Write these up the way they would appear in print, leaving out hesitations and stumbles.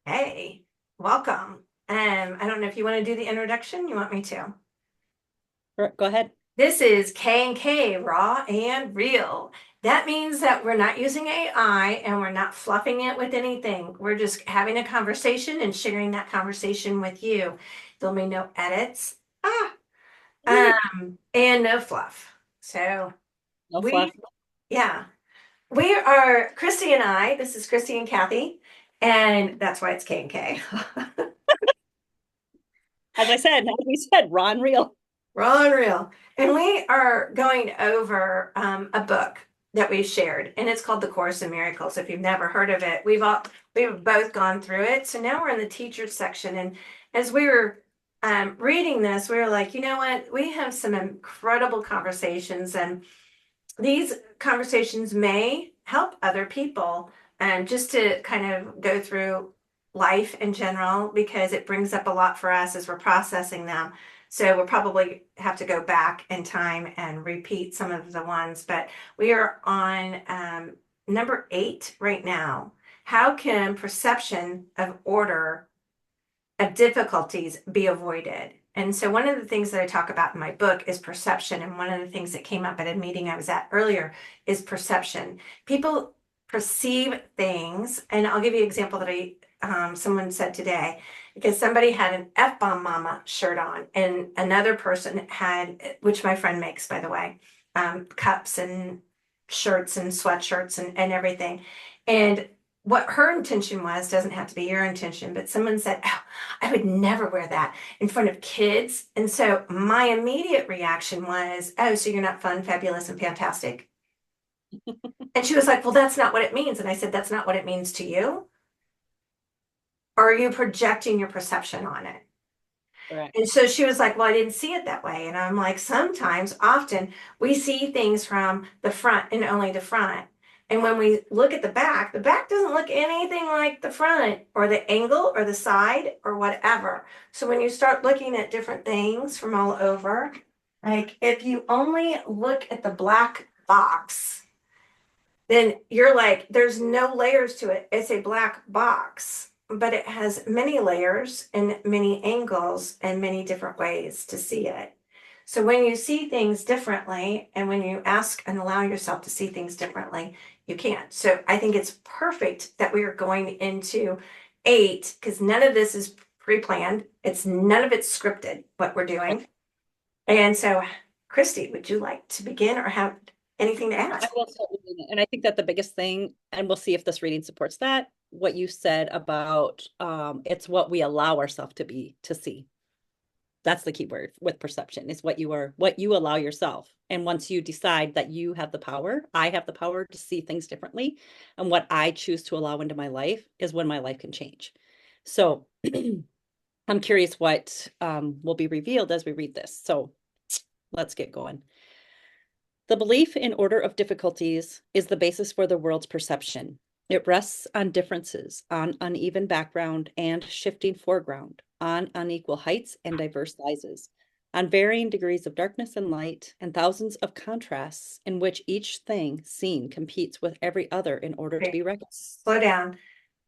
Hey, welcome. I don't know if you want to do the introduction. You want me to? Go ahead. This is K and K, raw and real. That means that we're not using AI and we're not fluffing it with anything. We're just having a conversation and sharing that conversation with you. There'll be no edits, and no fluff. So No we, fluff. yeah, we are Christy and I. This is Christy and Kathy, and that's why it's K and K. As we said, Ron Real. Raw and real. And we are going over a book that we shared, and it's called The Course in Miracles. If you've never heard of it, we've both gone through it. So now we're in the teachers section, and as we were reading this, we were like, you know what? We have some incredible conversations, and these conversations may help other people, and just to kind of go through life in general because it brings up a lot for us as we're processing them. So we'll probably have to go back in time and repeat some of the ones, but we are on number 8 right now. How can perception of order of difficulties be avoided? And so, one of the things that I talk about in my book is perception. And one of the things that came up at a meeting I was at earlier is perception. People perceive things, and I'll give you an example that someone said today, because somebody had an F bomb mama shirt on, and another person had, which my friend makes, by the way, cups and shirts and sweatshirts and everything. And what her intention was doesn't have to be your intention, but someone said, oh, I would never wear that in front of kids. And so my immediate reaction was, oh, so you're not fun, fabulous, and fantastic. And she was like, well, that's not what it means. And I said, that's not what it means to you. Or are you projecting your perception on it? And Correct. so she was like, well, I didn't see it that way. And I'm like, sometimes, often, we see things from the front and only the front. And when we look at the back doesn't look anything like the front or the angle or the side or whatever. So when you start looking at different things from all over, like if you only look at the black box, then you're like, there's no layers to it. It's a black box, but it has many layers and many angles and many different ways to see it. So when you see things differently and when you ask and allow yourself to see things differently, you can. So I think it's perfect that we are going into 8 because none of this is pre-planned. It's none of it's scripted what we're doing. And so, Christy, would you like to begin or have anything to add? I will start reading it. And I think that the biggest thing, and we'll see if this reading supports that, what you said about it's what we allow ourselves to be to see. That's the key word with perception is what you allow yourself. And once you decide that you have the power, I have the power to see things differently. And what I choose to allow into my life is when my life can change. So I'm curious what will be revealed as we read this. So let's get going. The belief in order of difficulties is the basis for the world's perception. It rests on differences, on uneven background and shifting foreground, on unequal heights and diverse sizes, on varying degrees of darkness and light, and thousands of contrasts in which each thing seen competes with every other in order to Okay, be recognized. slow down.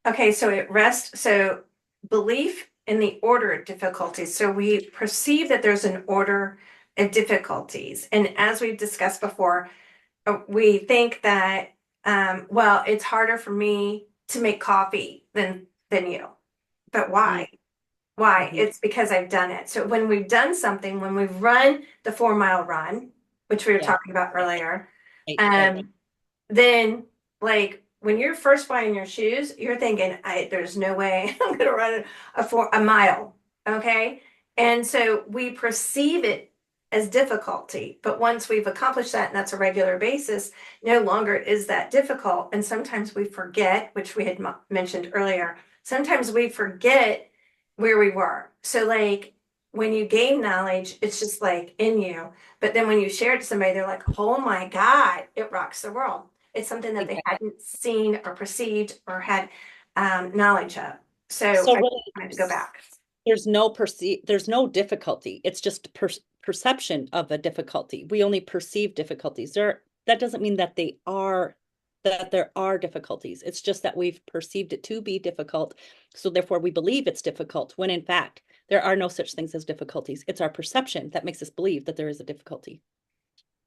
Okay, so it rests, so belief in the order of difficulties. So we perceive that there's an order of difficulties. And as we've discussed before, we think that, well, it's harder for me to make coffee than you. But why? Why? Mm-hmm. It's because I've done it. So when we've done something, when we've run the 4 mile run, which we were Yeah, talking about earlier, right. um, then like when you're first buying your shoes, you're thinking, there's no way I'm gonna run a mile. Okay. And so we perceive it as difficulty. But once we've accomplished that, and that's a regular basis, no longer is that difficult. And sometimes we forget, which we had mentioned earlier, sometimes we forget where we were. So like when you gain knowledge, it's just like in you. But then when you share it to somebody, they're like, oh my God, it rocks the world. It's something that they Exactly. hadn't seen or perceived or had knowledge of. So So I really, wanted to go back. there's no difficulty. It's just perception of a difficulty. We only perceive difficulties. That doesn't mean that they are that there are difficulties. It's just that we've perceived it to be difficult. So therefore we believe it's difficult when in fact there are no such things as difficulties. It's our perception that makes us believe that there is a difficulty.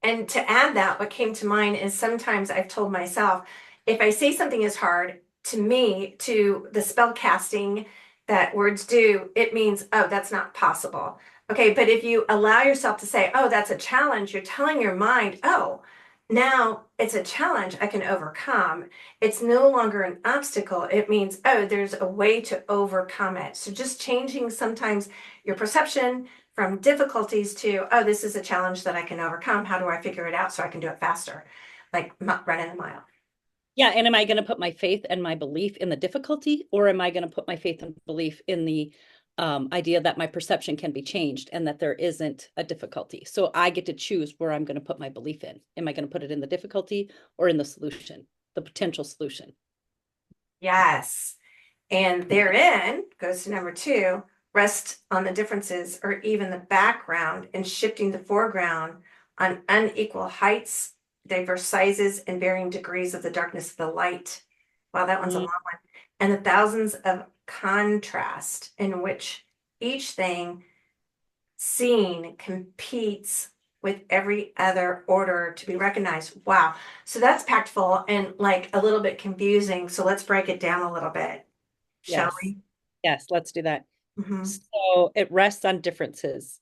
And to add that, what came to mind is sometimes I've told myself, if I say something is hard to me, to the spell casting that words do, it means, oh, that's not possible. Okay, but if you allow yourself to say, oh, that's a challenge, you're telling your mind, oh, now it's a challenge I can overcome. It's no longer an obstacle. It means, oh, there's a way to overcome it. So just changing sometimes your perception from difficulties to, oh, this is a challenge that I can overcome. How do I figure it out so I can do it faster? Like running a mile. Yeah, and am I going to put my faith and my belief in the difficulty, or am I going to put my faith and belief in the idea that my perception can be changed and that there isn't a difficulty? So I get to choose where I'm going to put my belief in. Am I going to put it in the difficulty or in the solution, the potential solution? Yes. And therein goes to number two, rest on the differences or even the background and shifting the foreground on unequal heights, diverse sizes, and varying degrees of the darkness of the light. Wow, that one's a long one. And the thousands of contrast in which each thing seen competes with every other order to be recognized. Wow. So that's packed full and like a little bit confusing. So let's break it down a little bit, shall Yes. we? Yes, let's do that. Mhm. So it rests on differences.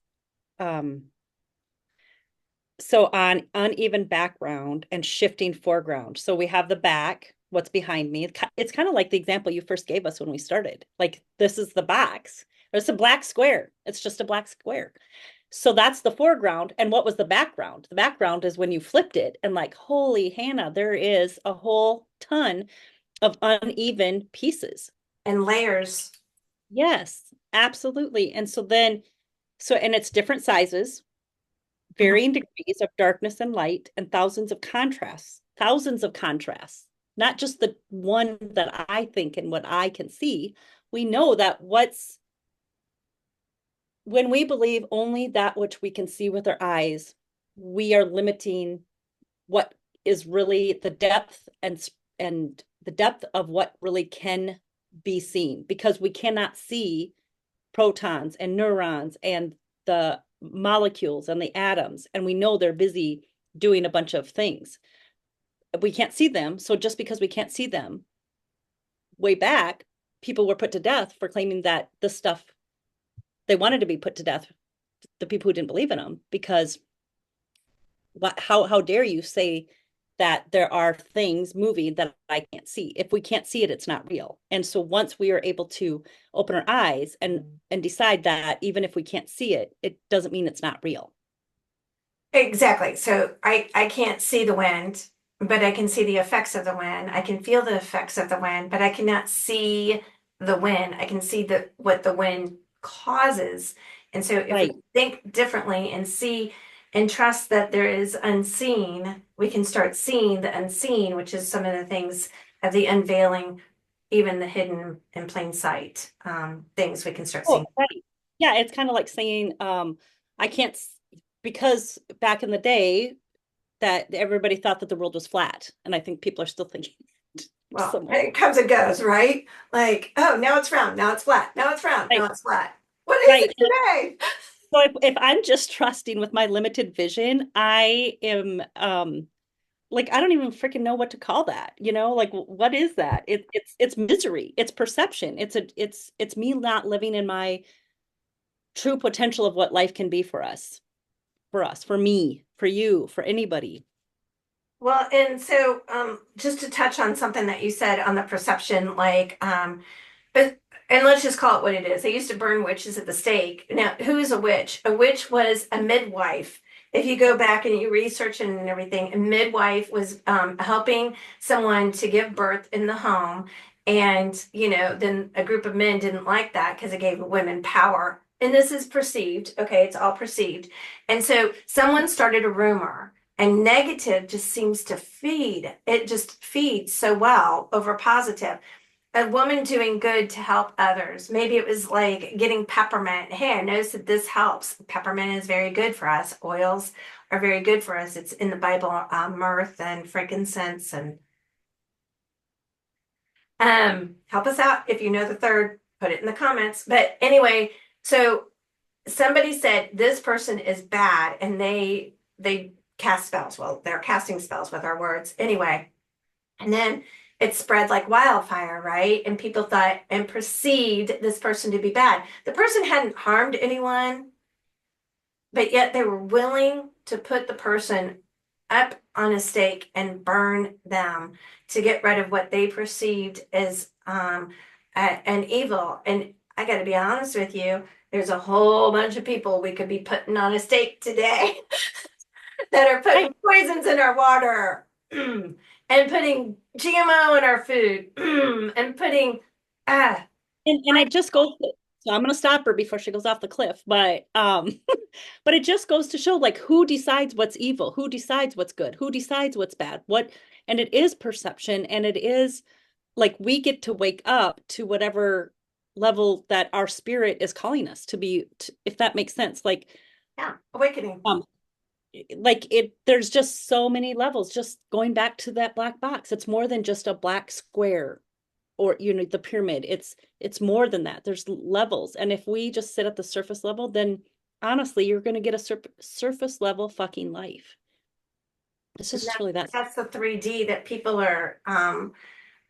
So on uneven background and shifting foreground. So we have the back, what's behind me. It's kind of like the example you first gave us when we started. Like this is the box. It's a black square. It's just a black square. So that's the foreground. And what was the background? The background is when you flipped it and like, holy Hannah, there is a whole ton of uneven pieces. And layers. Yes, absolutely. And so then, and it's different sizes, Mhm. varying degrees of darkness and light, and thousands of contrasts, not just the one that I think and what I can see. We know that when we believe only that which we can see with our eyes, we are limiting what is really the depth and the depth of what really can be seen, because we cannot see protons and neurons and the molecules and the atoms, and we know they're busy doing a bunch of things. We can't see them. So just because we can't see them, way back, people were put to death for claiming that this stuff, they wanted to be put to death, the people who didn't believe in them, because how dare you say that there are things moving that I can't see? If we can't see it, it's not real. And so once we are able to open our eyes and decide that even if we can't see it, it doesn't mean it's not real. Exactly. So I can't see the wind, but I can see the effects of the wind. I can feel the effects of the wind, but I cannot see the wind. I can see the what the wind causes. And so if we Right. think differently and see and trust that there is unseen, we can start seeing the unseen, which is some of the things of the unveiling, even the hidden in plain sight, things we can start Oh, seeing. right. Yeah, it's kind of like saying, I can't, because back in the day that everybody thought that the world was flat. And I think people are still thinking Well, somewhat. it comes and goes, right? Like, oh, now it's round, now it's flat, now it's round, now Right. it's flat. What is Right. it today? So if I'm just trusting with my limited vision, I am like I don't even freaking know what to call that. Like what is that? It's misery. It's perception. It's me not living in my true potential of what life can be for us, for me, for you, for anybody. Well, and so just to touch on something that you said on the perception, like but and let's just call it what it is. They used to burn witches at the stake. Now, who is a witch? A witch was a midwife. If you go back and you research it and everything, a midwife was helping someone to give birth in the home. And, then a group of men didn't like that because it gave women power. And this is perceived. Okay, it's all perceived. And so someone started a rumor, and negative just seems to feed. It just feeds so well over positive. A woman doing good to help others. Maybe it was like getting peppermint. Hey, I noticed that this helps. Peppermint is very good for us. Oils are very good for us. It's in the Bible, myrrh and frankincense and Help us out if you know the third, put it in the comments. But anyway, so somebody said this person is bad and they cast spells. Well, they're casting spells with our words anyway. And then it spread like wildfire, right? And people thought and perceived this person to be bad. The person hadn't harmed anyone, but yet they were willing to put the person up on a stake and burn them to get rid of what they perceived as an evil. And I got to be honest with you, there's a whole bunch of people we could be putting on a stake today that are putting poisons in our water and putting GMO in our food and putting ah. And it just goes so I'm gonna stop her before she goes off the cliff, but but it just goes to show like who decides what's evil, who decides what's good, who decides what's bad, what and it is perception and it is like we get to wake up to whatever level that our spirit is calling us to be, if that makes sense. Yeah, awakening. Like it there's just so many levels. Just going back to that black box, it's more than just a black square or the pyramid. It's more than that. There's levels, and if we just sit at the surface level, then honestly you're going to get a surface level fucking life. It's just really That's the 3D that people are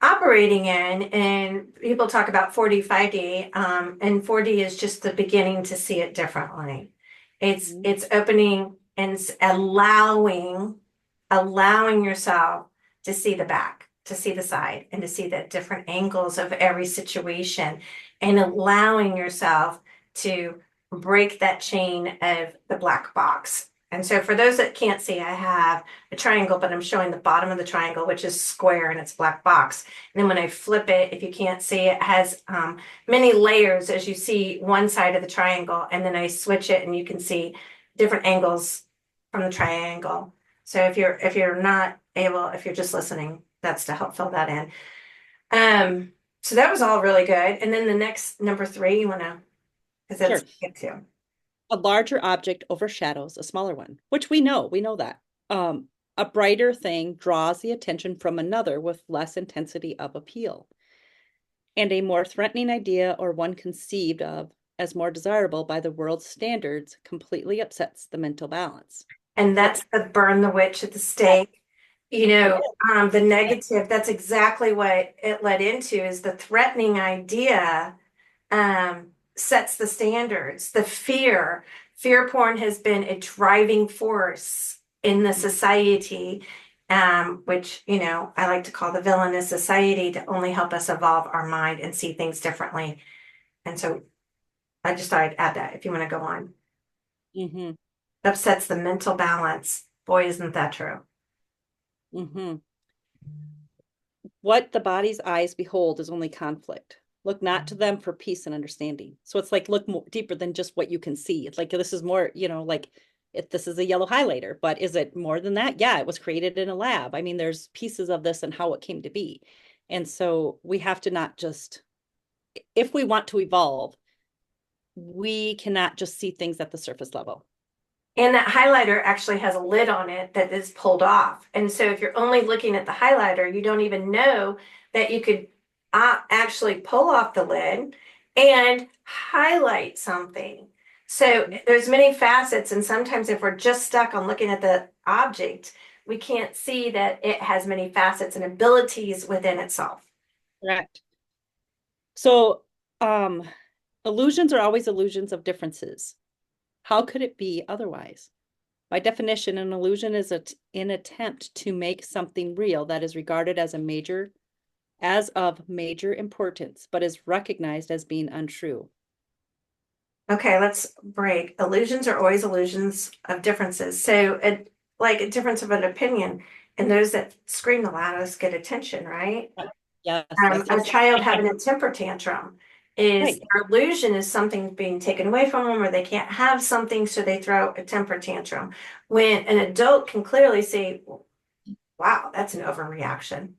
operating in, and people talk about 4D, 5D, and 4D is just the beginning to see it differently. It's opening and allowing yourself to see the back, to see the side, and to see the different angles of every situation, and allowing yourself to break that chain of the black box. And so for those that can't see, I have a triangle, but I'm showing the bottom of the triangle, which is square and it's black box. And then when I flip it, if you can't see, it has many layers as you see one side of the triangle. And then I switch it and you can see different angles from the triangle. So if you're not able, if you're just listening, that's to help fill that in. So that was all really good. And then the next number 3, you want to, because that's Sure. good too. A larger object overshadows a smaller one, which we know that. A brighter thing draws the attention from another with less intensity of appeal. And a more threatening idea or one conceived of as more desirable by the world's standards completely upsets the mental balance. And that's the burn the witch at the stake. The negative, that's exactly what it led into, is the threatening idea sets the standards. The fear porn has been a driving force in the society, which, I like to call the villainous society, to only help us evolve our mind and see things differently. And so I just thought I'd add that if you want to go on. Mm-hmm. Upsets the mental balance. Boy, isn't that true. Mm-hmm. What the body's eyes behold is only conflict. Look not to them for peace and understanding. So it's like look more deeper than just what you can see. It's like this is more, like if this is a yellow highlighter, but is it more than that? Yeah, it was created in a lab. I mean, there's pieces of this and how it came to be. And so we have to not just, if we want to evolve, we cannot just see things at the surface level. And that highlighter actually has a lid on it that is pulled off. And so if you're only looking at the highlighter, you don't even know that you could actually pull off the lid and highlight something. So there's many facets, and sometimes if we're just stuck on looking at the object, we can't see that it has many facets and abilities within itself. Correct. So illusions are always illusions of differences. How could it be otherwise? By definition, an illusion is an attempt to make something real that is regarded as of major importance, but is recognized as being untrue. Okay, let's break. Illusions are always illusions of differences. So, like a difference of an opinion, and those that scream the loudest get attention, right? Yes. A child having a temper tantrum is Right. their illusion is something being taken away from them, or they can't have something, so they throw a temper tantrum. When an adult can clearly see, wow, that's an overreaction.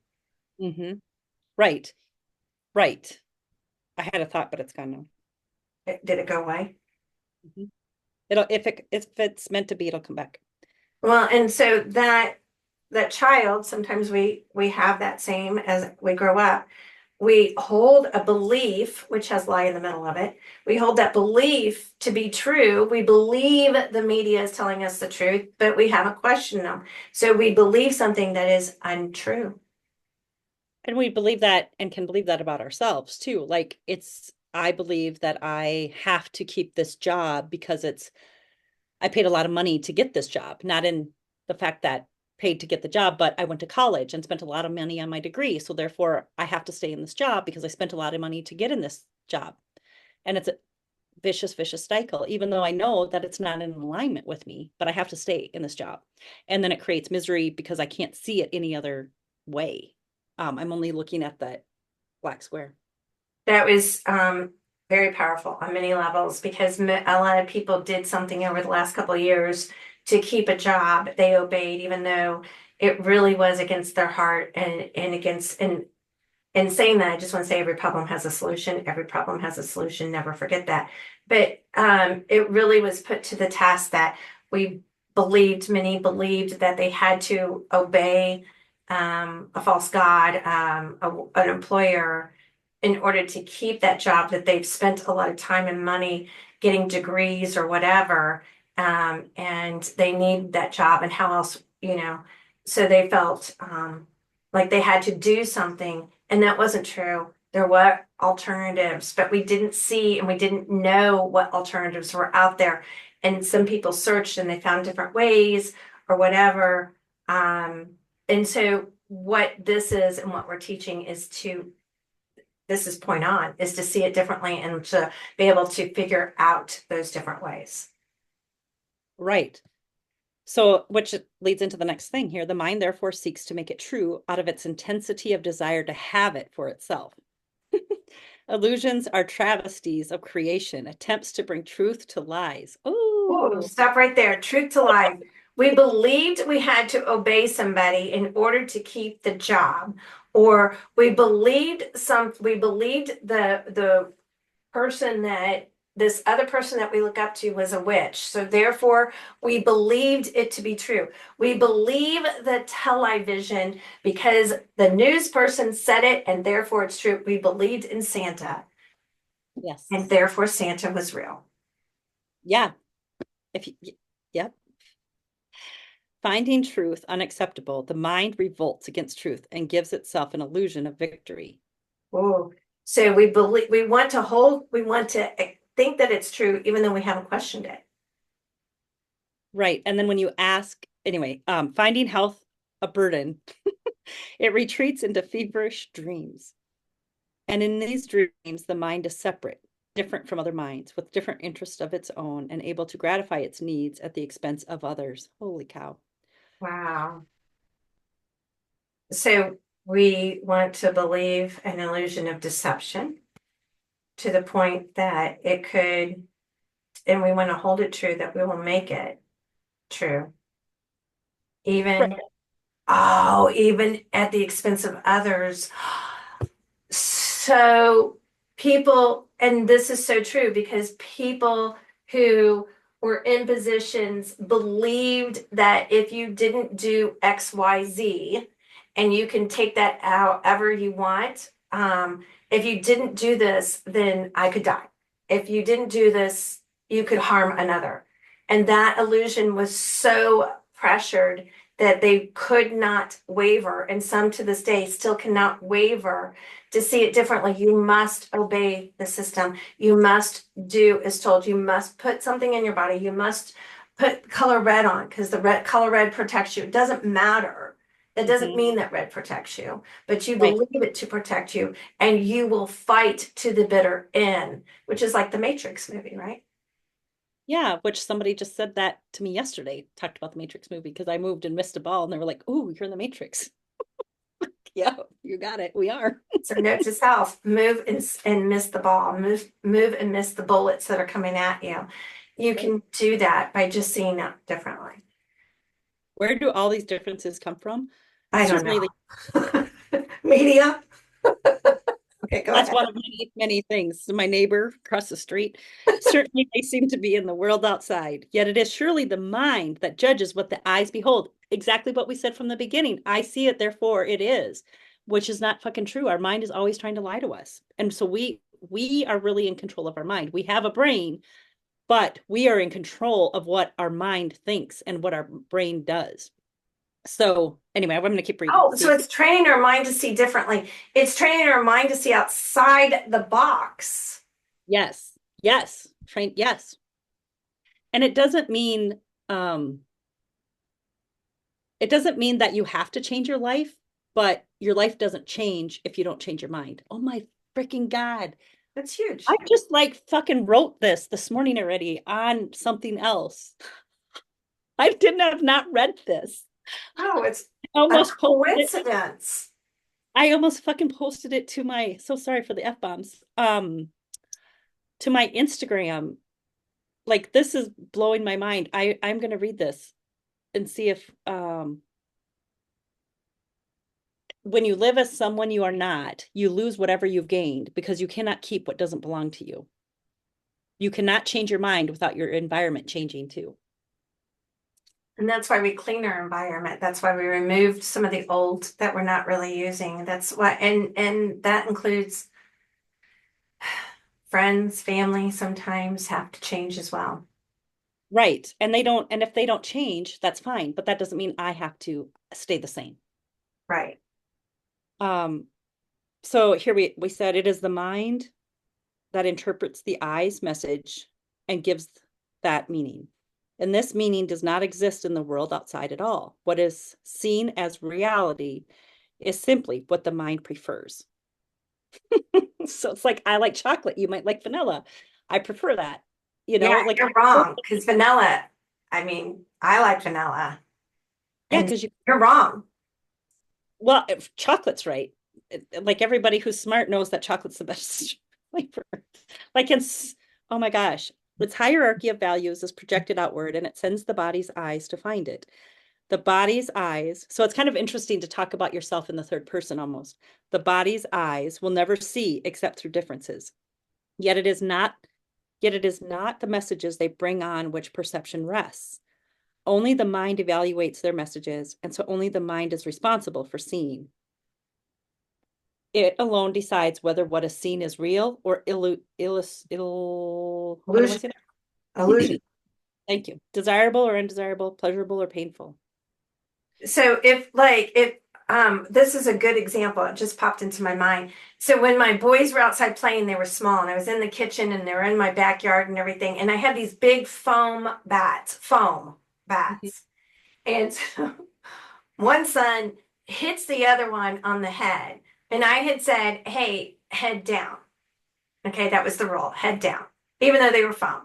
Mm-hmm. Right. Right. I had a thought, but it's gone now. Did it go away? Mm-hmm. If it's meant to be, it'll come back. Well, and so that child, sometimes we have that same as we grow up. we hold a belief, which has lie in the middle of it. We hold that belief to be true. We believe the media is telling us the truth, but we haven't questioned them. So we believe something that is untrue. And we believe that and can believe that about ourselves too. Like I believe that I have to keep this job because I paid a lot of money to get this job, not in the fact that paid to get the job, but I went to college and spent a lot of money on my degree. So therefore I have to stay in this job because I spent a lot of money to get in this job. And it's a vicious cycle, even though I know that it's not in alignment with me, but I have to stay in this job. And then it creates misery because I can't see it any other way. I'm only looking at the black square. That was very powerful on many levels because a lot of people did something over the last couple of years to keep a job. They obeyed, even though it really was against their heart and against and in saying that, I just want to say every problem has a solution. Every problem has a solution. Never forget that. But it really was put to the task that many believed that they had to obey a false god, an employer, in order to keep that job that they've spent a lot of time and money getting degrees or whatever. And they need that job, and how else, so they felt like they had to do something, and that wasn't true. There were alternatives, but we didn't see and we didn't know what alternatives were out there. And some people searched and they found different ways or whatever. And so what this is and what we're teaching is this is point on, is to see it differently and to be able to figure out those different ways. Right. So, which leads into the next thing here. The mind therefore seeks to make it true out of its intensity of desire to have it for itself. Illusions are travesties of creation, attempts to bring truth to lies. Oh, Oh, stop right there. Truth to life. We believed we had to obey somebody in order to keep the job, or we believed the person that this other person that we look up to was a witch. So therefore, we believed it to be true. We believe the television because the news person said it, and therefore it's true. We believed in Santa, yes. and therefore Santa was real. Yeah. If you, yep. Finding truth unacceptable, the mind revolts against truth and gives itself an illusion of victory. Oh, so we want to think that it's true, even though we haven't questioned it. Right. And then when you ask, anyway, finding health a burden, it retreats into feverish dreams. And in these dreams, the mind is separate, different from other minds, with different interests of its own, and able to gratify its needs at the expense of others. Holy cow. Wow. So we want to believe an illusion of deception to the point that it could, and we want to hold it true that we will make it true, Right. even even at the expense of others. So people, and this is so true because people who were in positions believed that if you didn't do XYZ, and you can take that however you want. If you didn't do this, then I could die. If you didn't do this, you could harm another. And that illusion was so pressured that they could not waver. And some to this day still cannot waver to see it differently. You must obey the system. You must do as told. You must put something in your body. You must put color red on because the color red protects you. It doesn't matter. That doesn't Mhm. mean that red protects you, but you Right. believe it to protect you, and you will fight to the bitter end, which is like the Matrix movie, right? Yeah, which somebody just said that to me yesterday, talked about the Matrix movie because I moved and missed a ball and they were like, "Ooh, you're in the Matrix." Yeah, you got it. We are. So note to self: move and miss the ball. Move and miss the bullets that are coming at you. You Right. can do that by just seeing it differently. Where do all these differences come from? I don't Certainly, know. Media. Okay, go that's ahead. one of many things. My neighbor across the street, certainly they seem to be in the world outside. Yet it is surely the mind that judges what the eyes behold. Exactly what we said from the beginning. I see it, therefore it is. which is not fucking true. Our mind is always trying to lie to us. And so we are really in control of our mind. We have a brain, but we are in control of what our mind thinks and what our brain does. So anyway, I'm going to keep reading. Oh, so it's training our mind to see differently. It's training our mind to see outside the box. Yes. Yes. Train. Yes. And it doesn't mean that you have to change your life, but your life doesn't change if you don't change your mind. Oh my freaking God. That's huge. I just like fucking wrote this morning already on something else. I didn't have not read this. Oh, it's I a almost posted it. coincidence. I almost fucking posted it to my, so sorry for the F-bombs, to my Instagram. Like, this is blowing my mind. I'm gonna read this and see if when you live as someone you are not, you lose whatever you've gained because you cannot keep what doesn't belong to you. You cannot change your mind without your environment changing too. And that's why we clean our environment. That's why we removed some of the old that we're not really using. That's why, and that includes friends, family sometimes have to change as well. Right. And if they don't change, that's fine. But that doesn't mean I have to stay the same. Right. So here we said it is the mind that interprets the eye's message and gives that meaning. And this meaning does not exist in the world outside at all. What is seen as reality is simply what the mind prefers. So it's like, I like chocolate. You might like vanilla. I prefer that. Yeah, Like, you're wrong. Because vanilla, I mean, I like vanilla. yeah, And because you're wrong. well, if chocolate's right. Like everybody who's smart knows that chocolate's the best flavor. Like oh my gosh, its hierarchy of values is projected outward and it sends the body's eyes to find it. The body's eyes, so it's kind of interesting to talk about yourself in the third person almost. The body's eyes will never see except through differences. Yet it is not, yet it is not the messages they bring on which perception rests. Only the mind evaluates their messages, and so only the mind is responsible for seeing. It alone decides whether what is seen is real or how do I Illusion. say that? Illusion. Thank you. Desirable or undesirable, pleasurable or painful. So if this is a good example, it just popped into my mind. So when my boys were outside playing, they were small and I was in the kitchen and they were in my backyard and everything. And I had these big foam bats. And so one son hits the other one on the head. And I had said, hey, head down. Okay, that was the rule, head down, even though they were foam.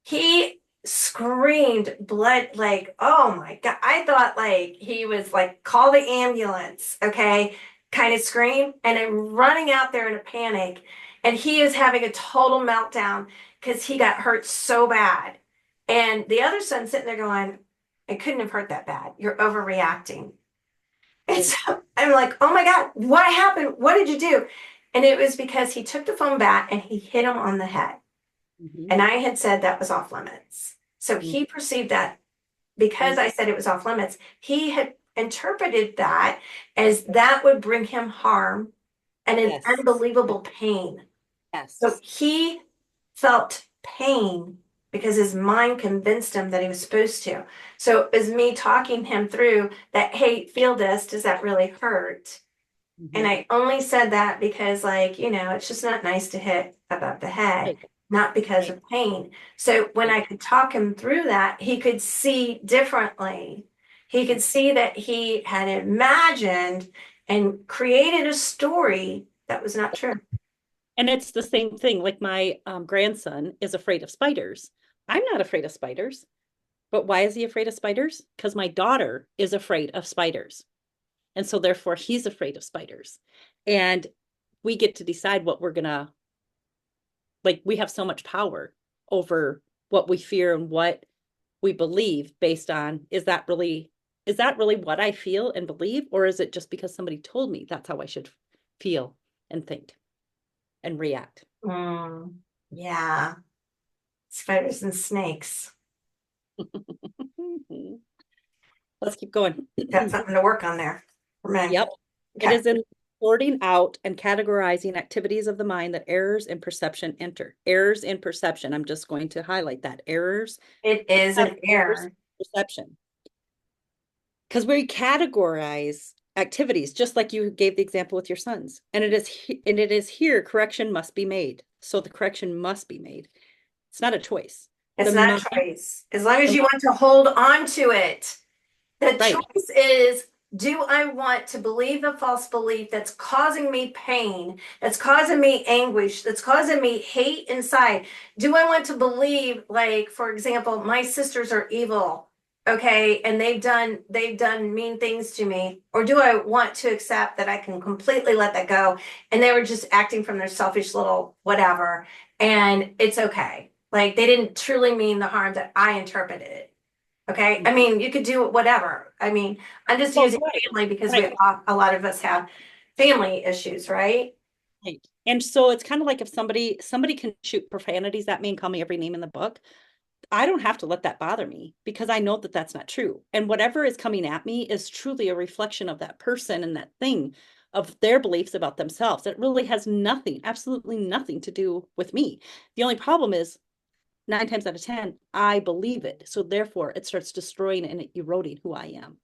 He screamed blood, like, oh my God. I thought like he was like, call the ambulance, okay, kind of scream. And I'm running out there in a panic. And he is having a total meltdown because he got hurt so bad. And the other son's sitting there going, it couldn't have hurt that bad. You're overreacting. And so I'm like, oh my God, what happened? What did you do? And it was because he took the foam bat and he hit him on the head. And I had said that was off limits. So he perceived that because I said it was off limits, he had interpreted that as that would bring him harm and an Yes. unbelievable pain. Yes. So he felt pain because his mind convinced him that he was supposed to. So it was me talking him through that, hey, feel this. Does that really hurt? And I only said that because, like, it's just not nice to hit above the head, Right. not because Right. of pain. So when I could talk him through that, he could see differently. He could see that he had imagined and created a story that was not true. And it's the same thing. Like my grandson is afraid of spiders. I'm not afraid of spiders. But why is he afraid of spiders? Because my daughter is afraid of spiders. And so therefore he's afraid of spiders. And we get to decide what we're gonna, like, we have so much power over what we fear and what we believe based on, is that really what I feel and believe? Or is it just because somebody told me that's how I should feel and think and react? Yeah. Spiders and snakes. Let's keep going. Got something to work on there for me. Yep. It Okay. is in sorting out and categorizing activities of the mind that errors in perception enter. Errors in perception. I'm just going to highlight that. Errors. It is Have an errors error. in perception. Because we categorize activities, just like you gave the example with your sons. And it is here correction must be made. So the correction must be made. It's not a choice. It's The not mind, a choice. As long as the, you want to hold on to it. The right. choice is, do I want to believe a false belief that's causing me pain, that's causing me anguish, that's causing me hate inside? Do I want to believe, like, for example, my sisters are evil, okay, and they've done mean things to me? Or do I want to accept that I can completely let that go and they were just acting from their selfish little whatever, and it's okay? Like they didn't truly mean the harm that I interpreted it. Okay. I mean, you could do whatever. I mean, I'm just Well, using right, family because right, a lot of us have family issues, right? right. And so it's kind of like if somebody can shoot profanities at me and call me every name in the book, I don't have to let that bother me because I know that that's not true. And whatever is coming at me is truly a reflection of that person and that thing of their beliefs about themselves. It really has nothing, absolutely nothing to do with me. The only problem is 9 times out of 10, I believe it. So therefore it starts destroying and eroding who I am.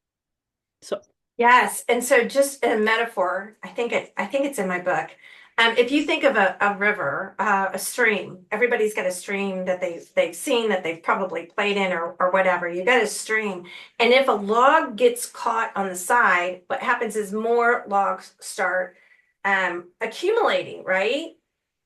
So Yes. And so just a metaphor, I think it's in my book. If you think of a river, a stream, everybody's got a stream that they've seen that they've probably played in or whatever. You got a stream. And if a log gets caught on the side, what happens is more logs start accumulating, right?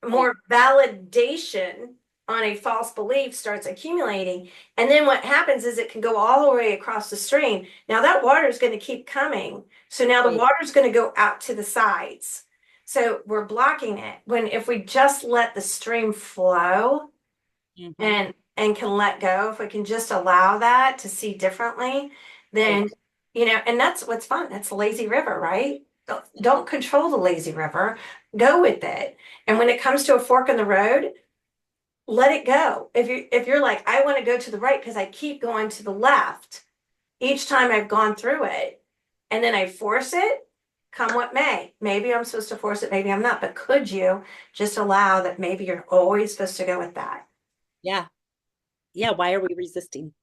right. More validation on a false belief starts accumulating. And then what happens is it can go all the way across the stream. Now that water is going to keep coming. So now the Right. water is going to go out to the sides. So we're blocking it. When if we just let the stream flow Mhm. and can let go, if we can just allow that to see differently, Right. then and that's what's fun. That's the lazy river, right? Don't control the lazy river. Go with it. And when it comes to a fork in the road, let it go. If you're like, I want to go to the right because I keep going to the left each time I've gone through it, and then I force it, come what may. Maybe I'm supposed to force it, maybe I'm not, but could you just allow that maybe you're always supposed to go with that? Yeah. Yeah. Why are we resisting?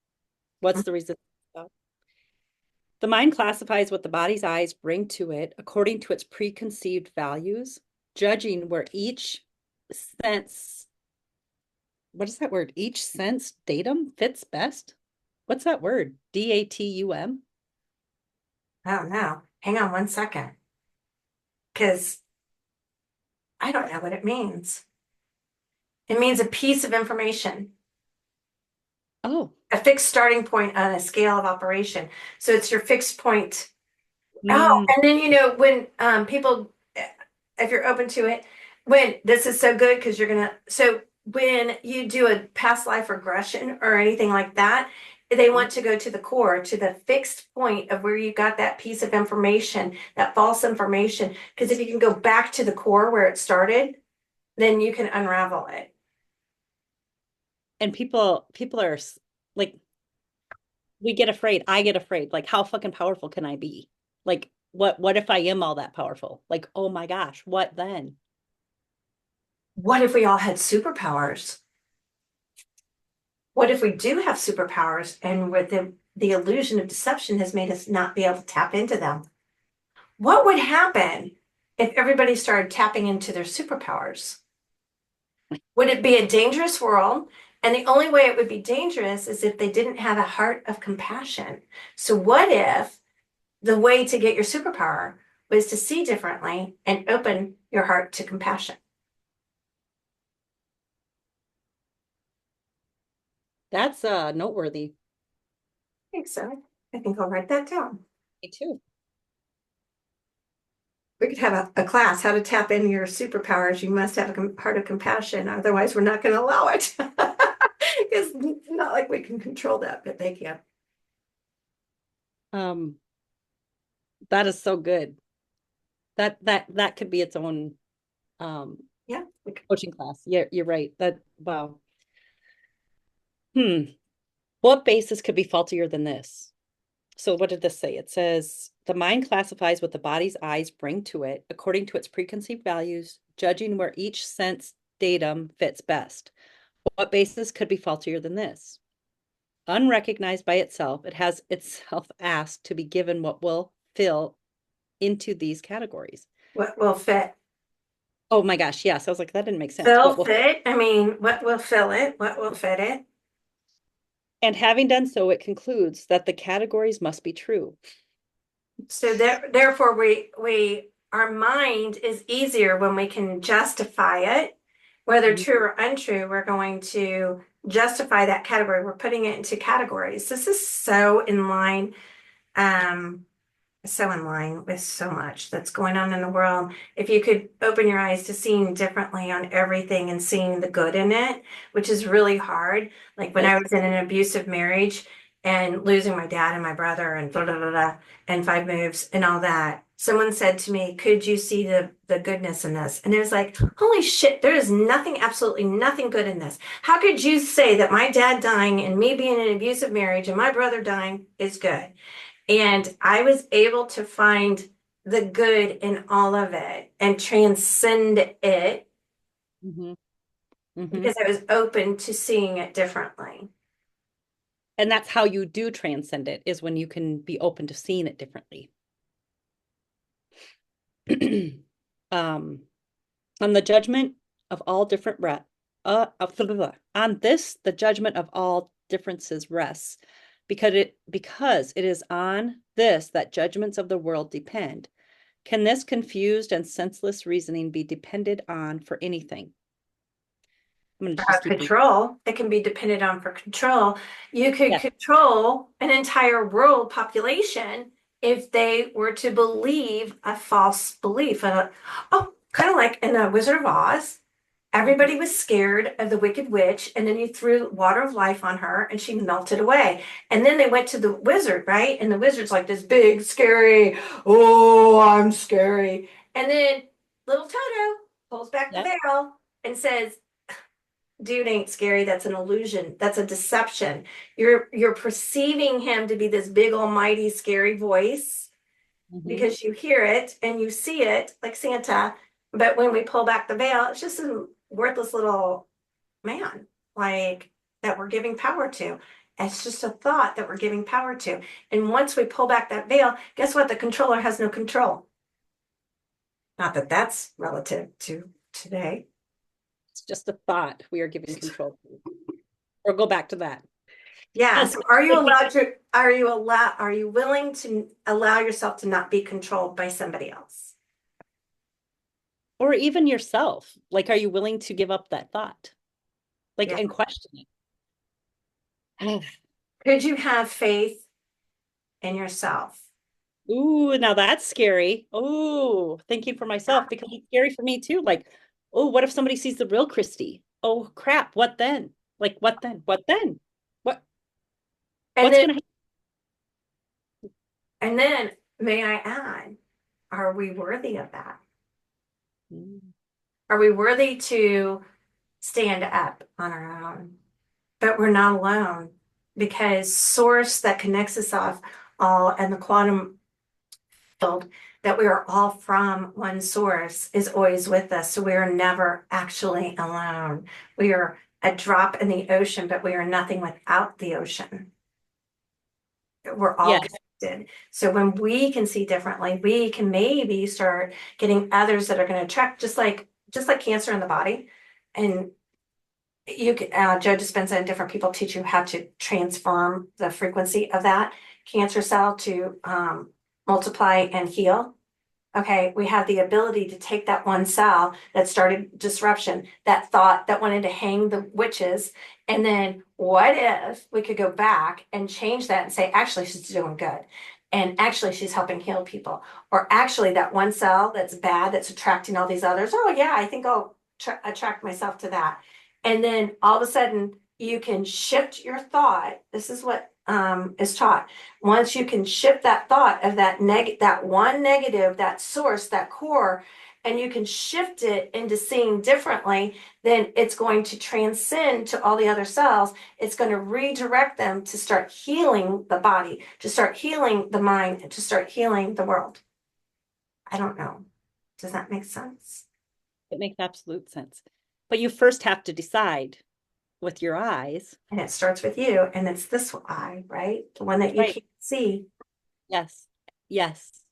What's the resistance about? The mind classifies what the body's eyes bring to it according to its preconceived values, judging where each sense, what is that word? Each sense datum fits best. What's that word? DATUM? I don't know. Hang on one second, because I don't know what it means. It means a piece of information, Oh, a fixed starting point on a scale of operation. So it's your fixed point. Oh, mm, and then when people, if you're open to it, when this is so good because so when you do a past life regression or anything like that, they want to go to the core, to the fixed point of where you got that piece of information, that false information. Because if you can go back to the core where it started, then you can unravel it. and people are like, we get afraid. I get afraid. Like, how fucking powerful can I be? Like, what if I am all that powerful? Like, oh my gosh, what then? What if we all had superpowers? What if we do have superpowers and with the illusion of deception has made us not be able to tap into them? What would happen if everybody started tapping into their superpowers? Would it be a dangerous world? And the only way it would be dangerous is if they didn't have a heart of compassion. So, what if the way to get your superpower was to see differently and open your heart to compassion? That's noteworthy. I think so. I think I'll write that down. Me too. We could have a class, how to tap into your superpowers. You must have a heart of compassion. Otherwise, we're not going to allow it. It's not like we can control that, but they can. Um, that is so good. That could be its own um Yeah. coaching class. Yeah, you're right. That wow. Hmm. What basis could be faultier than this? So what did this say? It says The mind classifies what the body's eyes bring to it according to its preconceived values, judging where each sense datum fits best. What basis could be faultier than this? Unrecognized by itself, it has itself asked to be given what will fill into these categories. What will fit? Oh my gosh, yes. I was like, that didn't make sense. Fill What will, fit? I mean, what will fill it? What will fit it? and having done so, it concludes that the categories must be true. So therefore, our mind is easier when we can justify it, whether Mhm. true or untrue. We're going to justify that category. We're putting it into categories. This is um, so in line with so much that's going on in the world. If you could open your eyes to seeing differently on everything and seeing the good in it, which is really hard. Like when I was in an abusive marriage and losing my dad and my brother and blah, blah, blah, blah, and five moves and all that. Someone said to me, could you see the goodness in this? And it was like, holy shit, there is nothing, absolutely nothing good in this. How could you say that my dad dying and me being in an abusive marriage and my brother dying is good? And I was able to find the good in all of it and transcend it Mhm. Mhm. because I was open to seeing it differently. And that's how you do transcend it, is when you can be open to seeing it differently. um, on the judgment of all different on this, the judgment of all differences rests, because it is on this that judgments of the world depend. Can this confused and senseless reasoning be depended on for anything? I'm going to just keep reading. Control, it can be depended on for control. You could Yeah. control an entire world population if they were to believe a false belief. Oh, kind of like in the Wizard of Oz. Everybody was scared of the Wicked Witch, and then you threw water of life on her, and she melted away. And then they went to the wizard, right? And the wizard's like this big, scary, oh, I'm scary. And then little Toto pulls back the Yeah. veil and says, dude ain't scary. That's an illusion. That's a deception. You're perceiving him to be this big, almighty, scary voice Mhm. because you hear it and you see it like Santa. But when we pull back the veil, it's just a worthless little man, like that we're giving power to. It's just a thought that we're giving power to. And once we pull back that veil, guess what? The controller has no control. Not that that's relative to today. It's just a thought we are giving control to. Or go back to that. Yeah. Yes. So are you willing to allow yourself to not be controlled by somebody else? Or even yourself. Like, are you willing to give up that thought? Like, Yeah. and question it. Could you have faith in yourself? Ooh, now that's scary. Ooh, thinking for myself, because it's scary for me too. Like, oh, what if somebody sees the real Christy? Oh crap, what then? Like, what then? What then? What And what's then, gonna happen? and then may I add, are we worthy of that? Mm. Are we worthy to stand up on our own? But we're not alone because source that connects us all and the quantum field that we are all from one source is always with us. So we are never actually alone. We are a drop in the ocean, but we are nothing without the ocean. We're all Yes. connected. So when we can see differently, we can maybe start getting others that are going to attract, just like cancer in the body. And you can, Joe Dispenza and different people teach you how to transform the frequency of that cancer cell to multiply and heal. Okay, we have the ability to take that one cell that started disruption, that thought that wanted to hang the witches, and then what if we could go back and change that and say, actually, she's doing good. And actually, she's helping heal people. Or actually, that one cell that's bad, that's attracting all these others. Oh, yeah, I think I'll attract myself to that. And then all of a sudden, you can shift your thought. This is what is taught. Once you can shift that thought of that one negative, that source, that core, and you can shift it into seeing differently, then it's going to transcend to all the other cells. It's going to redirect them to start healing the body, to start healing the mind, and to start healing the world. I don't know. Does that make sense? It makes absolute sense. But you first have to decide with your eyes. And it starts with you, and it's this eye, right? The one that you Right. can't see. Yes. Yes.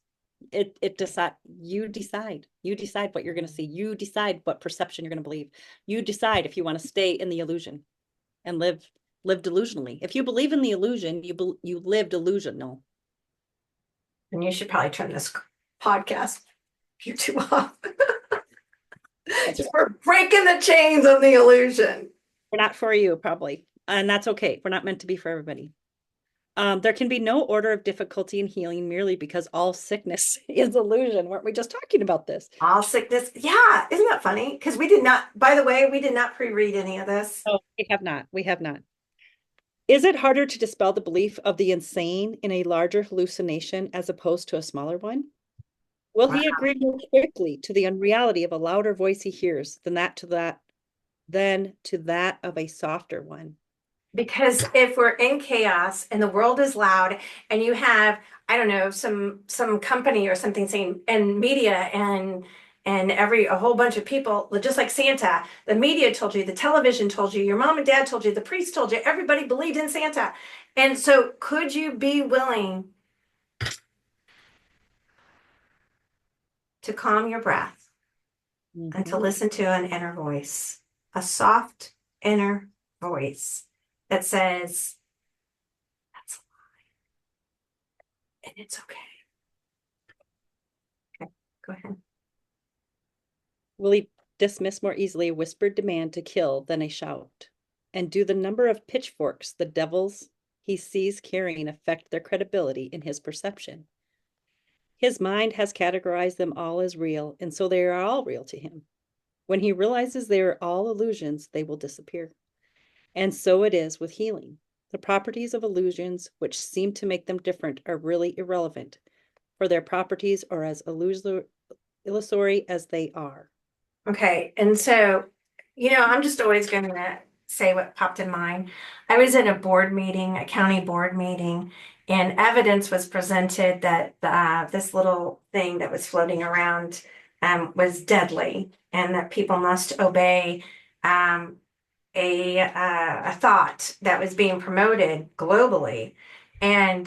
It decide you decide. You decide what you're going to see. You decide what perception you're going to believe. You decide if you want to stay in the illusion and live delusionally. If you believe in the illusion, you live delusional. And you should probably turn this podcast YouTube off. We're breaking the chains of the illusion. We're not for you, probably. And that's okay. We're not meant to be for everybody. There can be no order of difficulty in healing merely because all sickness is illusion. Weren't we just talking about this? All sickness. Yeah, isn't that funny? Because we did not, by the way, we did not pre-read any of this. Oh, we have not. We have not. Is it harder to dispel the belief of the insane in a larger hallucination as opposed to a smaller one? Will he agree more quickly to the unreality of a louder voice he hears than to that of a softer one? Because if we're in chaos and the world is loud and you have, I don't know, some company or something saying, and media and a whole bunch of people, just like Santa, the media told you, the television told you, your mom and dad told you, the priest told you, everybody believed in Santa. And so could you be willing to calm your breath and to listen to an inner voice, a soft inner voice that says, that's a lie. And it's okay. Okay, go ahead. Will he dismiss more easily a whispered demand to kill than a shout? And do the number of pitchforks the devils he sees carrying affect their credibility in his perception? His mind has categorized them all as real, and so they are all real to him. When he realizes they are all illusions, they will disappear. And so it is with healing. The properties of illusions which seem to make them different are really irrelevant, for their properties are as illusory as they are. Okay, and so, I'm just always going to say what popped in mind. I was at a board meeting, a county board meeting, and evidence was presented that this little thing that was floating around was deadly, and that people must obey a thought that was being promoted globally. And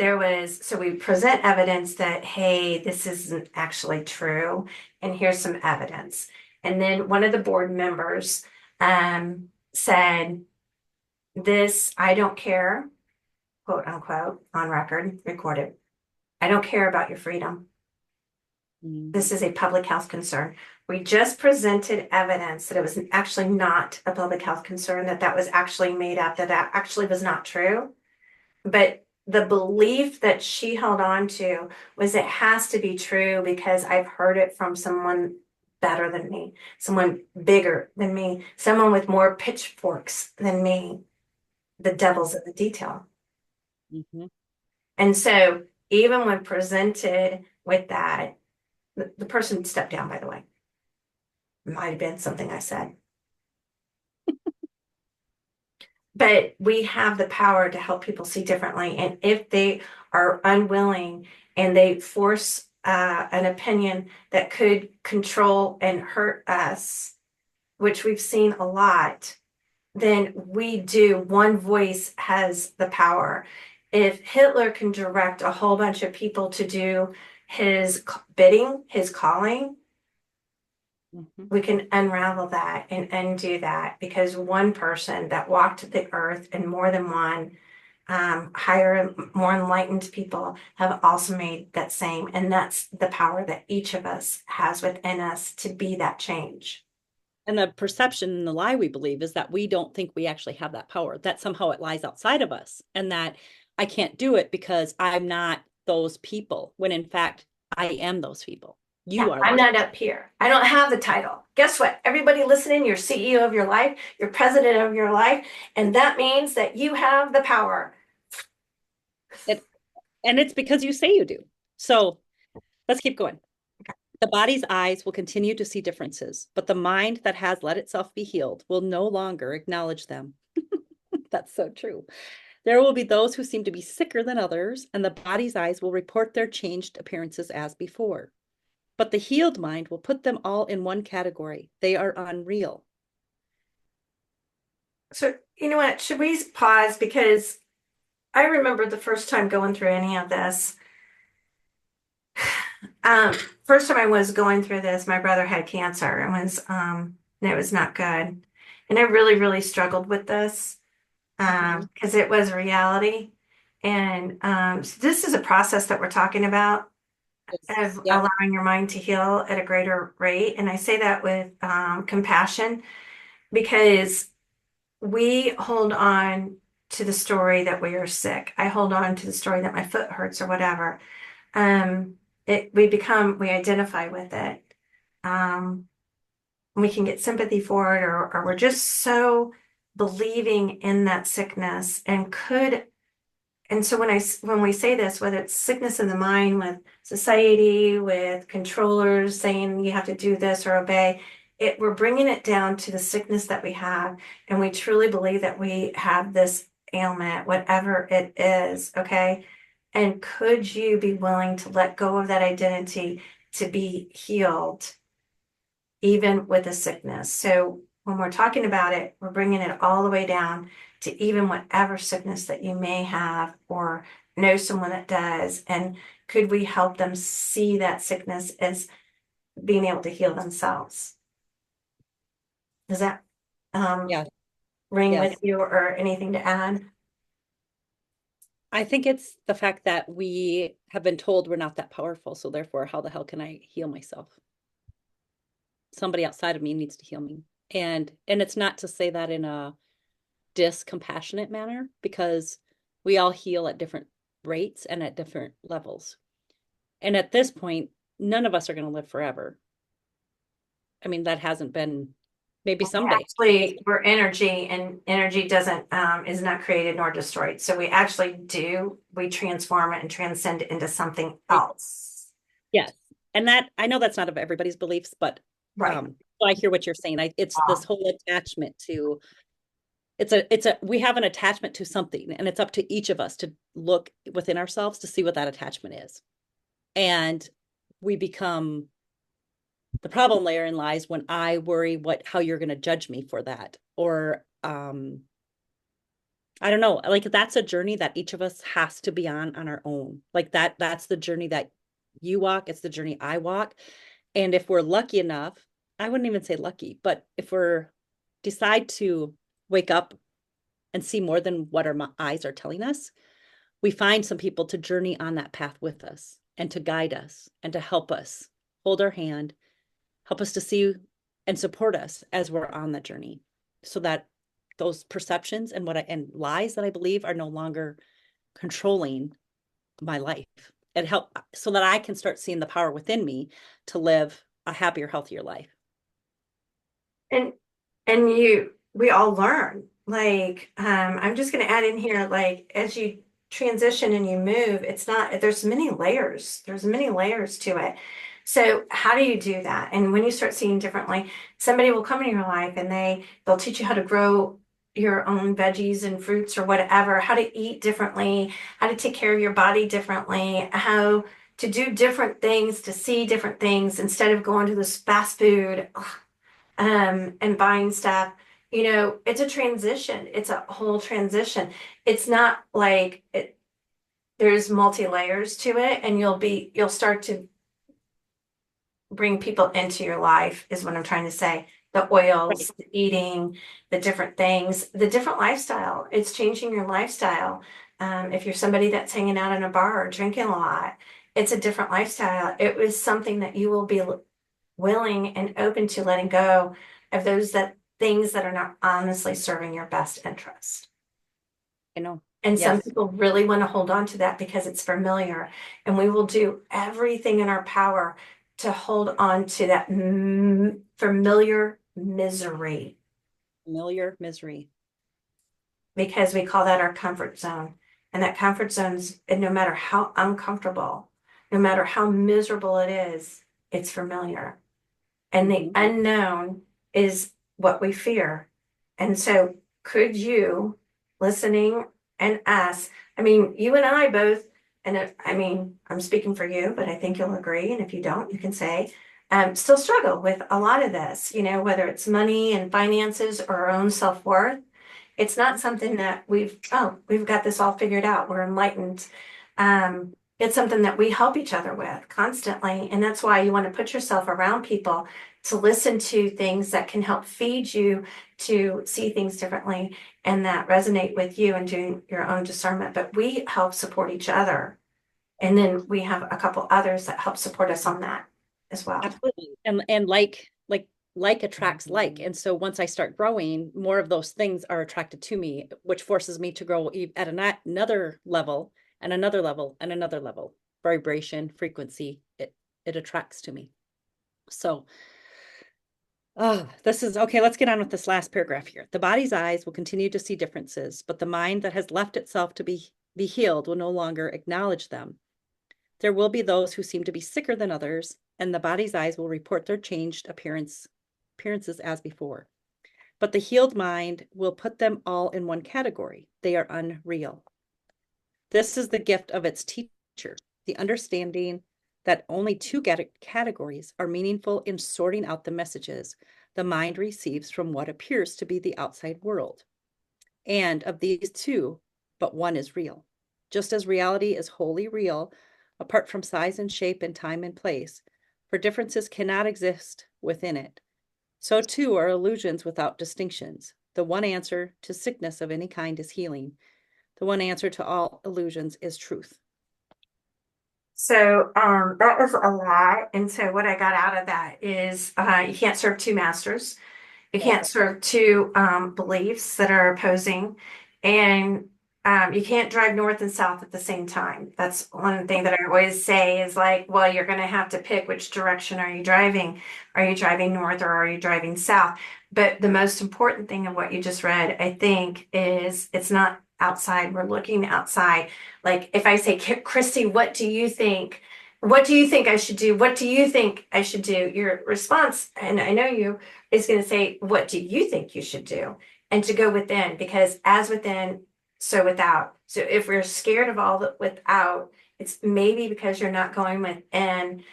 so we present evidence that, hey, this isn't actually true, and here's some evidence. And then one of the board members said, this, I don't care, quote unquote, on record, recorded. I don't care about your freedom. This is a public health concern. We just presented evidence that it was actually not a public health concern, that was actually made up, that actually was not true. But the belief that she held on to was it has to be true because I've heard it from someone better than me, someone bigger than me, someone with more pitchforks than me. The devil's in the detail. And so even when presented with that, the person stepped down, by the way. It might have been something I said. But we have the power to help people see differently. And if they are unwilling and they force an opinion that could control and hurt us, which we've seen a lot, then one voice has the power. If Hitler can direct a whole bunch of people to do his bidding, his calling, we can unravel that and undo that, because one person that walked the earth and more than one higher, more enlightened people have also made that same. And that's the power that each of us has within us to be that change. And the perception and the lie we believe is that we don't think we actually have that power, that somehow it lies outside of us, and that I can't do it because I'm not those people, when in fact, I am those people. You are. I'm not up here. I don't have the title. Guess what? Everybody listening, you're CEO of your life, you're president of your life, and that means that you have the power. And it's because you say you do. So let's keep going. The body's eyes will continue to see differences, but the mind that has let itself be healed will no longer acknowledge them. That's so true. There will be those who seem to be sicker than others, and the body's eyes will report their changed appearances as before. But the healed mind will put them all in one category. They are unreal. So, you know what? Should we pause? Because I remember the first time going through any of this. Um, First time I was going through this, my brother had cancer and and it was not good. And I really, really struggled with this because it was reality. And so this is a process that we're talking about of Yep. allowing your mind to heal at a greater rate. And I say that with compassion because we hold on to the story that we are sick. I hold on to the story that my foot hurts or whatever. Um, we identify with it. Um, we can get sympathy for it, or we're just so believing in that sickness and so when we say this, whether it's sickness in the mind with society, with controllers saying you have to do this or obey, we're bringing it down to the sickness that we have, and we truly believe that we have this ailment, whatever it is, okay? And could you be willing to let go of that identity to be healed, even with a sickness? So when we're talking about it, we're bringing it all the way down to even whatever sickness that you may have or know someone that does. And could we help them see that sickness as being able to heal themselves? Does that Yeah. ring with Yes. you or anything to add? I think it's the fact that we have been told we're not that powerful. So therefore, how the hell can I heal myself? Somebody outside of me needs to heal me. And it's not to say that in a discompassionate manner, because we all heal at different rates and at different levels. And at this point, none of us are going to live forever. I mean, that hasn't been, maybe someday. Actually, we're energy, and energy doesn't is not created nor destroyed. So we transform it and transcend it into something else. Yes. And that, I know that's not of everybody's beliefs, but Right. so I hear what you're saying. It's this whole attachment to, we have an attachment to something, and it's up to each of us to look within ourselves to see what that attachment is. And we become, the problem therein lies when I worry how you're going to judge me for that. Or, I don't know, like that's a journey that each of us has to be on our own. Like that's the journey that you walk. It's the journey I walk. And if we're lucky enough, I wouldn't even say lucky, but if we're decide to wake up and see more than what our eyes are telling us, we find some people to journey on that path with us and to guide us and to help us hold our hand, help us to see and support us as we're on the journey, so that those perceptions and lies that I believe are no longer controlling my life, and help so that I can start seeing the power within me to live a happier, healthier life. And we all learn. Like, I'm just gonna add in here, like, as you transition and you move, it's not, there's many layers. There's many layers to it. So how do you do that? And when you start seeing differently, somebody will come in your life and they'll teach you how to grow your own veggies and fruits or whatever, how to eat differently, how to take care of your body differently, how to do different things, to see different things instead of going to this fast food and buying stuff. It's a transition. It's a whole transition. It's not like there's multi layers to it, and you'll start to bring people into your life, is what I'm trying to say. The Right. oils, the eating, the different things, the different lifestyle. It's changing your lifestyle. If you're somebody that's hanging out in a bar or drinking a lot, it's a different lifestyle. It was something that you will be willing and open to letting go of those things that are not honestly serving your best interest. I know. And some Yes. people really want to hold on to that because it's familiar. And we will do everything in our power to hold on to that familiar misery Familiar misery. because we call that our comfort zone. And that comfort zone's, and no matter how uncomfortable, no matter how miserable it is, it's familiar. And the Mhm. unknown is what we fear. And so, could you, listening and us, I mean, you and I both, and I mean, I'm speaking for you, but I think you'll agree. And if you don't, you can say, still struggle with a lot of this, whether it's money and finances or our own self worth. It's not something that we've got this all figured out. We're enlightened. It's something that we help each other with constantly. And that's why you want to put yourself around people to listen to things that can help feed you to see things differently and that resonate with you and doing your own discernment. But we help support each other. And then we have a couple others that help support us on that as well. Absolutely. And like attracts like. And so once I start growing, more of those things are attracted to me, which forces me to grow at another level and another level and another level. Vibration, frequency, it attracts to me. So this is okay. Let's get on with this last paragraph here. The body's eyes will continue to see differences, but the mind that has left itself to be healed will no longer acknowledge them. There will be those who seem to be sicker than others, and the body's eyes will report their changed appearances as before. But the healed mind will put them all in one category. They are unreal. This is the gift of its teacher, the understanding that only two categories are meaningful in sorting out the messages the mind receives from what appears to be the outside world. And of these two, but one is real. Just as reality is wholly real, apart from size and shape and time and place, for differences cannot exist within it. So too are illusions without distinctions. The one answer to sickness of any kind is healing. The one answer to all illusions is truth. So that was a lot. And so what I got out of that is you can't serve two masters. You can't serve two beliefs that are opposing. And you can't drive north and south at the same time. That's one thing that I always say is like, well, you're going to have to pick which direction are you driving? Are you driving north or are you driving south? But the most important thing of what you just read, I think, is it's not outside. We're looking outside. Like if I say, Christy, what do you think? What do you think I should do? What do you think I should do? Your response, and I know you, is going to say, what do you think you should do? And to go within, because as within, so without. So if we're scared of all the without, it's maybe because you're not going within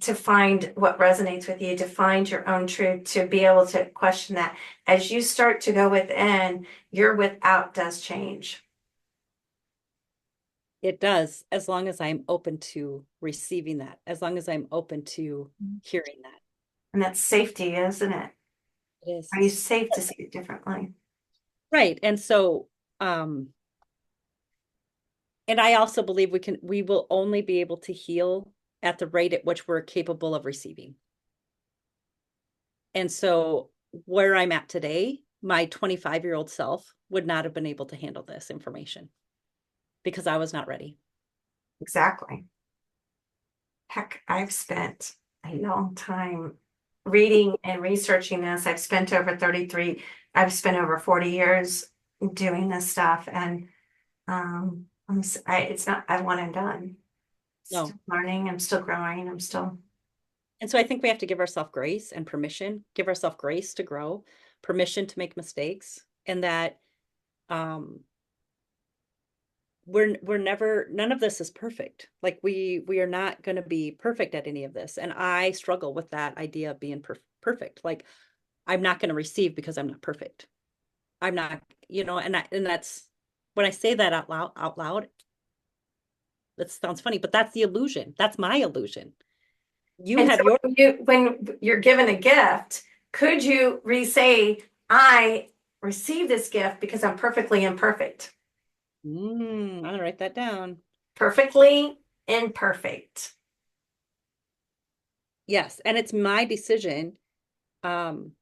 to find what resonates with you, to find your own truth, to be able to question that. As you start to go within, your without does change. It does, as long as I'm open to receiving that, as long as I'm open to hearing that. And that's safety, isn't it? It is. Are you safe to see it differently? Right. And so, and I also believe we will only be able to heal at the rate at which we're capable of receiving. And so where I'm at today, my 25-year-old self would not have been able to handle this information because I was not ready. Exactly. Heck, I've spent a long time reading and researching this. I've spent over 40 years doing this stuff and it's not I one and done. No. Still learning, I'm still growing, And so I think we have to give ourselves grace and permission, give ourselves grace to grow, permission to make mistakes, and that um we're never, none of this is perfect. Like we are not going to be perfect at any of this. And I struggle with that idea of being perfect. Like I'm not going to receive because I'm not perfect. I'm not, and that's when I say that out loud, that sounds funny, but that's the illusion. That's my illusion. You and so have your when you're given a gift, could you re-say, I received this gift because I'm perfectly imperfect? I'm gonna write that down. Perfectly imperfect. Yes, and it's my decision. Um,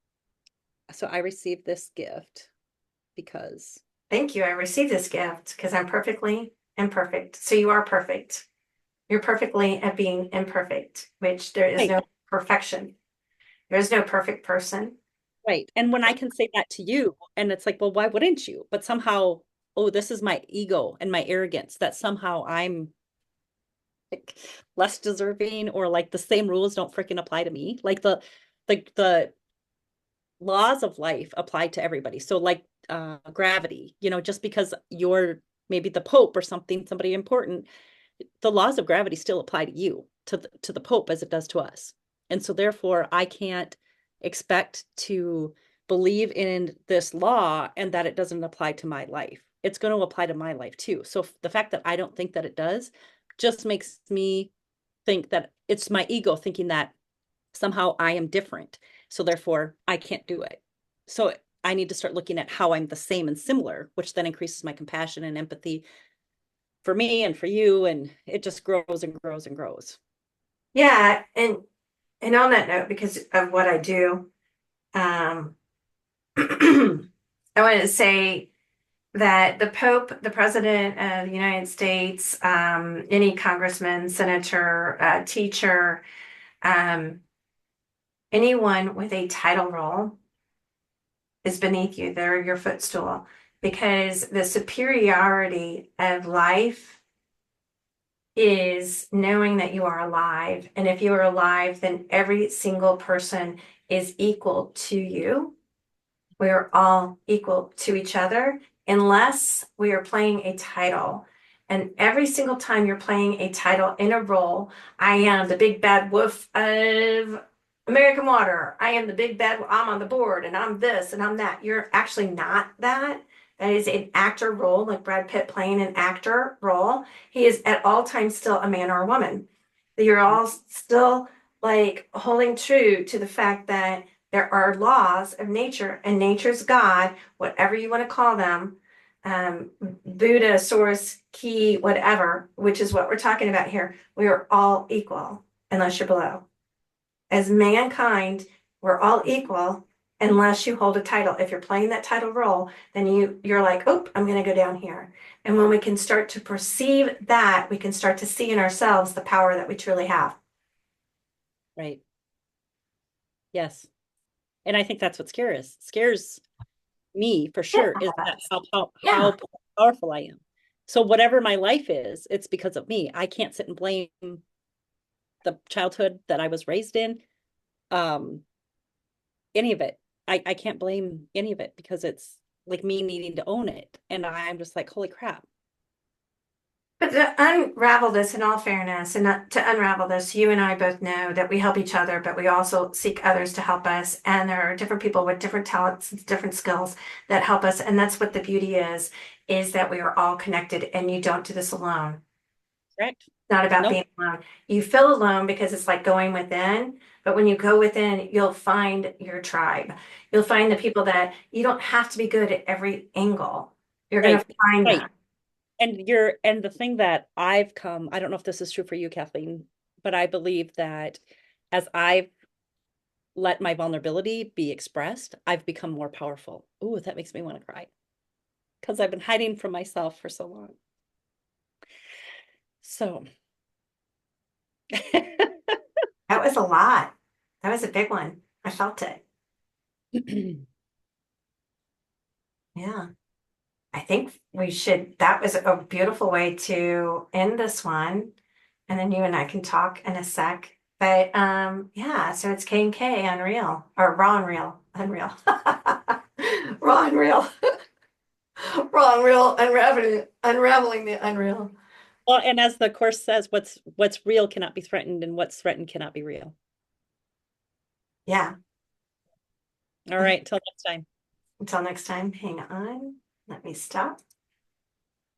so I received this gift because Thank you. I received this gift because I'm perfectly imperfect. So you are perfect. You're perfectly at being imperfect, which there is right, no perfection. There is no perfect person. right. And when I can say that to you, and it's like, well, why wouldn't you? But somehow, oh, this is my ego and my arrogance that somehow I'm like less deserving, or like the same rules don't freaking apply to me. Like the laws of life apply to everybody. So like gravity, just because you're maybe the Pope or something, somebody important, the laws of gravity still apply to you, to the Pope as it does to us. And so therefore I can't expect to believe in this law and that it doesn't apply to my life. It's going to apply to my life too. So the fact that I don't think that it does just makes me think that it's my ego thinking that somehow I am different. So therefore I can't do it. So I need to start looking at how I'm the same and similar, which then increases my compassion and empathy for me and for you. And it just grows and grows and grows. Yeah, and on that note, because of what I do, um, I wanted to say that the Pope, the President of the United States, any congressman, senator, teacher, um, anyone with a title role is beneath you. They're your footstool because the superiority of life is knowing that you are alive. And if you are alive, then every single person is equal to you. We are all equal to each other unless we are playing a title. And every single time you're playing a title in a role, I am the big bad wolf of American Water. I am the big bad, I'm on the board and I'm this and I'm that. You're actually not that. That is an actor role, like Brad Pitt playing an actor role. He is at all times still a man or a woman. You're all still like holding true to the fact that there are laws of nature, and nature's God, whatever you want to call them, Buddha, source, key, whatever, which is what we're talking about here. We are all equal unless you're below. As mankind, we're all equal unless you hold a title. If you're playing that title role, then you're like, oh, I'm going to go down here. And when we can start to perceive that, we can start to see in ourselves the power that we truly have. Right. Yes. And I think that's what scares me for sure, is that Yeah. how powerful I am. So whatever my life is, it's because of me. I can't sit and blame the childhood that I was raised in. Um, any of it. I can't blame any of it because it's like me needing to own it. And I'm just like, holy crap. But to unravel this, in all fairness, and not to unravel this, you and I both know that we help each other, but we also seek others to help us. And there are different people with different talents, different skills that help us. And that's what the beauty is that we are all connected and you don't do this alone. Correct. Not about No, being alone. You feel alone because it's like going within, but when you go within, you'll find your tribe. You'll find the people that you don't have to be good at every angle. You're going right. to find Right. them. And the thing that I've come, I don't know if this is true for you, Kathleen, but I believe that as I've let my vulnerability be expressed, I've become more powerful. Ooh, that makes me want to cry because I've been hiding from myself for so long. So That was a lot. That was a big one. I felt it. Yeah. I think we should, that was a beautiful way to end this one. And then you and I can talk in a sec. But yeah, so it's K and K Unreal or Raw Unreal. Unreal. Raw Unreal. Raw Unreal unraveling the unreal. well, and as the course says, what's real cannot be threatened, and what's threatened cannot be real. Yeah. All right, till next time. Until next time, hang on. Let me stop.